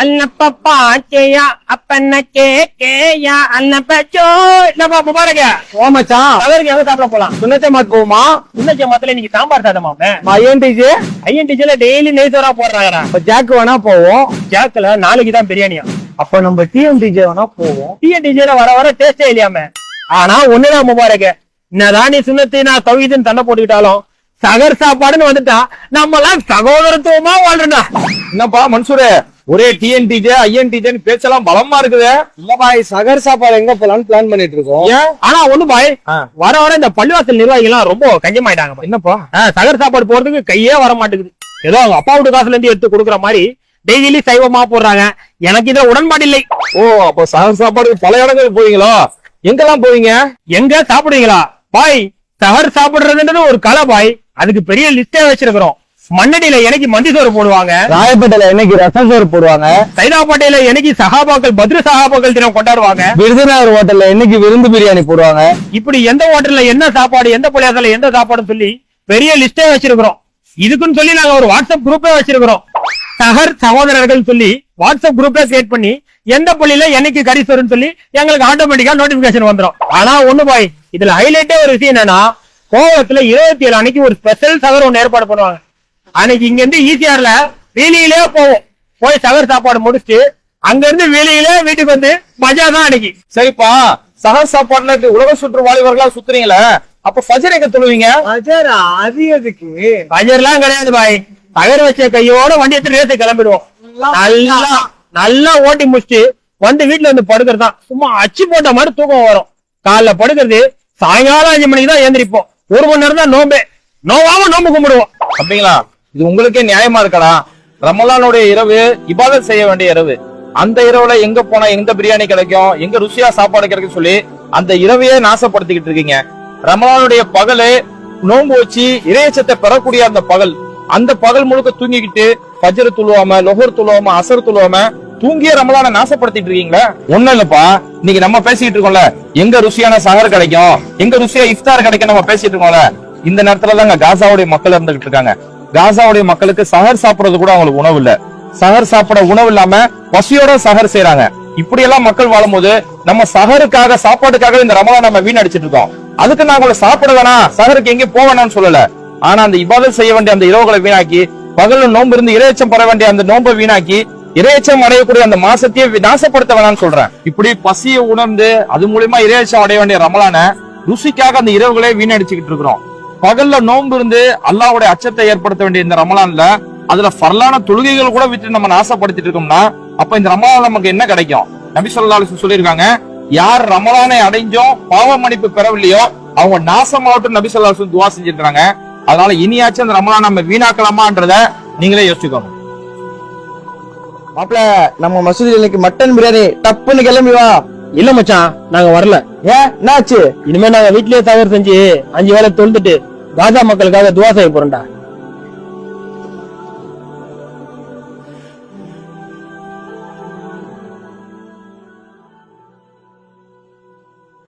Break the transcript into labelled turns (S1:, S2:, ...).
S1: அல்லப்பா அப்பன கேயா அல்லப்பச்சோ இல்லப்பா முபாரக
S2: ஓ மச்சான்
S1: அவருக்கு எங்க சாப்பிட போலாம்
S2: சுண்ணத்தை மாத்து போமா
S1: சுண்ணச்ச மத்துல இன்னைக்கு சாம்பார் சாதமாமே
S2: ஐஎன்டிஜி
S1: ஐஎன்டிஜில டெய்லி நெய்சோரா போடுறாங்கடா
S2: இப்ப ஜாக்கு வேணா போவோம்
S1: ஜாக்குல நாளைக்கு தான் பிரியாணியா
S2: அப்ப நம்ம டிஎன்டிஜி வேணா போவோம்
S1: டிஎன்டிஜில வர வர டேஸ்டே இல்லையாமே ஆனா ஒண்ணுதான் முபாரக என்னதான் நீ சுண்ணத்தை நான் தவிதுன்னு தண்டை போட்டுக்கிட்டாலும் சகர் சாப்பாடுன்னு வந்துட்டா நம்ம எல்லாம் சகோதரத்துவமா வாழ்றா.
S3: என்னப்பா மன்சூரே ஒரே டிஎன்டிஜே ஐஎன்டிஜேன்னு பேச்செல்லாம் பலமா இருக்குது.
S2: இல்ல பாய் சகர் சாப்பாடு எங்க போலான்னு பிளான் பண்ணிட்டு இருக்கோம்.
S1: ஆனா ஒண்ணு பாய் வர வர இந்த பள்ளிவாசல் நிர்வாகிகள் எல்லாம் ரொம்ப கஞ்சமாயிட்டாங்க.
S3: என்னப்பா
S1: சகர் சாப்பாடு போறதுக்கு கையே வர மாட்டேங்குது. ஏதோ அவங்க அப்பா வீட்டு காசுல இருந்து எடுத்து கொடுக்குற மாதிரி டெய்லி சைவமா போடுறாங்க. எனக்கு இதுல உடன்பாடு இல்லை.
S3: ஓ அப்ப சகர் சாப்பாடு பல இடங்களுக்கு போவீங்களா? எங்கெல்லாம் போவீங்க?
S1: எங்க சாப்பிடுவீங்களா பாய்? சகர் சாப்பிடுறதுன்றது ஒரு கலை பாய். அதுக்கு பெரிய லிஸ்டே வச்சிருக்கிறோம். மண்ணடியில எனக்கு மந்தி சோறு போடுவாங்க,
S2: ராயப்பேட்டையில என்னைக்கு ரசம் சோறு போடுவாங்க,
S1: சைதாப்பேட்டையில என்னைக்கு சகாபாக்கள் பத்ரு சகாபாக்கள் தினம் கொண்டாடுவாங்க,
S2: விருதுநகர் ஹோட்டல்ல என்னைக்கு விருந்து பிரியாணி போடுவாங்க.
S1: இப்படி எந்த ஹோட்டல்ல என்ன சாப்பாடு, எந்த புளியாசல எந்த சாப்பாடுன்னு சொல்லி பெரிய லிஸ்டே வச்சிருக்கிறோம். இதுக்குன்னு சொல்லி நாங்க ஒரு வாட்ஸ்அப் குரூப்பே வச்சிருக்கிறோம். சகர் சகோதரர்கள் சொல்லி வாட்ஸ்அப் குரூப்பே கிரியேட் பண்ணி எந்த பள்ளியில என்னைக்கு கறி சோறுன்னு சொல்லி எங்களுக்கு ஆட்டோமேட்டிக்கா நோட்டிபிகேஷன் வந்துடும். ஆனா ஒண்ணு பாய், இதுல ஹைலைட்டே ஒரு விஷயம் என்னன்னா, கோவத்துல 27 அன்னைக்கு ஒரு ஸ்பெஷல் சகர் ஒண்ணு ஏற்பாடு பண்ணுவாங்க. அன்னைக்கு இங்க இருந்து ஈசிஆர்ல வேலியிலே போவோம். போய் சகர் சாப்பாடு முடிச்சுட்டு அங்க இருந்து வேலியிலே வீட்டுக்கு வந்து மஜா தான் அன்னைக்கு.
S3: சரிப்பா, சகர் சாப்பாடுல உலக சுற்று வாலிபர்களா சுத்துறீங்களே, அப்ப ஃபஜர் எங்க தொழுவீங்க?
S2: அது எதுக்கு?
S1: ஃபஜர்லாம் கிடையாது பாய். சகர் வச்ச கையோட வண்டி எடுத்து ரேத்து கிளம்பிடுவோம். நல்லா ஓட்டி முடிச்சுட்டு வந்து வீட்டுல வந்து படுக்கிறதுதான். சும்மா அச்சு போட்ட மாதிரி தூக்கம் வரும். காலைல படுக்கிறது சாயங்காலம் 5 மணிக்கு தான் ஏந்திரிப்போம். 1 மணி நேரம் தான் நோம்பே. நோவாம நோம்பு கும்பிடுவோம்.
S3: அப்படிங்களா? இது உங்களுக்கே நியாயமா இருக்கடா? ரமலானுடைய இரவு இபாதத் செய்ய வேண்டிய இரவு. அந்த இரவுல எங்க போனா எந்த பிரியாணி கிடைக்கும், எங்க ருசியா சாப்பாடு கிடைக்கும் சொல்லி அந்த இரவையே நாசப்படுத்திக்கிட்டு இருக்கீங்க. ரமலானுடைய பகலு நோன்பு வச்சு இறையச்சத்தை பெறக்கூடிய அந்த பகல் முழுக்க தூங்கிக்கிட்டு ஃபஜ்ர் துழுவாம, லொஹர் துழுவாம, அசர் துழுவாம தூங்கிய ரமலான நாசப்படுத்திட்டு இருக்கீங்களா? ஒண்ணும் இல்லப்பா, இன்னைக்கு நம்ம பேசிட்டு இருக்கோம்ல, எங்க ருசியான சஹர் கிடைக்கும், எங்க ருசியா இஃப்தார் கிடைக்கும் நம்ம பேசிட்டு இருக்கோம்ல, இந்த நேரத்துல தாங்க காசாவுடைய மக்கள் இருந்துகிட்டு இருக்காங்க. காசாவுடைய மக்களுக்கு சஹர் சாப்பிடுறது கூட அவங்களுக்கு உணவு இல்ல. சஹர் சாப்பிட உணவு இல்லாம பசியோட சஹர் செய்யறாங்க. இப்படி எல்லாம் மக்கள் வாழும்போது நம்ம சஹருக்காக, சாப்பாட்டுக்காக இந்த ரமலான் நம்ம வீணடிச்சிட்டு இருக்கோம். அதுக்கு நாங்க சாப்பிட வேணாம், சஹருக்கு எங்கேயும் போக வேணாம்னு சொல்லல. ஆனா அந்த இபாதத் செய்ய வேண்டிய அந்த இரவுகளை வீணாக்கி, பகல்ல நோன்பு இருந்து இறையச்சம் பெற வேண்டிய அந்த நோன்பை வீணாக்கி, இறையச்சம் அடையக்கூடிய அந்த மாசத்தையே நாசப்படுத்த வேணாம்னு சொல்றேன். இப்படி பசியை உணர்ந்து அது மூலமா இறையச்சம் அடைய வேண்டிய ரமலான ருசிக்காக அந்த இரவுகளே வீணடிச்சுக்கிட்டு இருக்கிறோம். பகல்ல நோன்பு இருந்து அல்லாஹ்வுடைய அச்சத்தை ஏற்படுத்த வேண்டிய இந்த ரமலான்ல அதுல ஃபர்லான தொழுகைகள் கூட விட்டு நம்ம நாசப்படுத்திட்டு இருக்கோம்னா, அப்ப இந்த ரமலான் நமக்கு என்ன கிடைக்கும்? நபி ஸல்லல்லாஹு அலைஹி வஸல்லம் சொல்லியிருக்காங்க, யார் ரமலானை அடைஞ்சோம் பாவ மன்னிப்பு பெறவில்லையோ அவங்க நாசமாகட்டும் நபி ஸல்லல்லாஹு அலைஹி வஸல்லம் துஆ செஞ்சிருக்காங்க. அதனால இனியாச்சும் அந்த ரமலான் நம்ம வீணாக்கலாமான்றத நீங்களே யோசிச்சுக்கோங்க.
S2: மாப்ள, நம்ம மசூதியில் இன்னைக்கு மட்டன் பிரியாணி டப்புன்னு கிளம்பி வா.
S1: இல்ல மச்சான், நாங்க வரல.
S2: ஏன், என்னாச்சு?
S1: இனிமே நாங்க வீட்லயே தயார் செஞ்சு 5 வேளை தொழுதுட்டு காசா மக்களுக்காக துவா செய்ய போறோம்டா.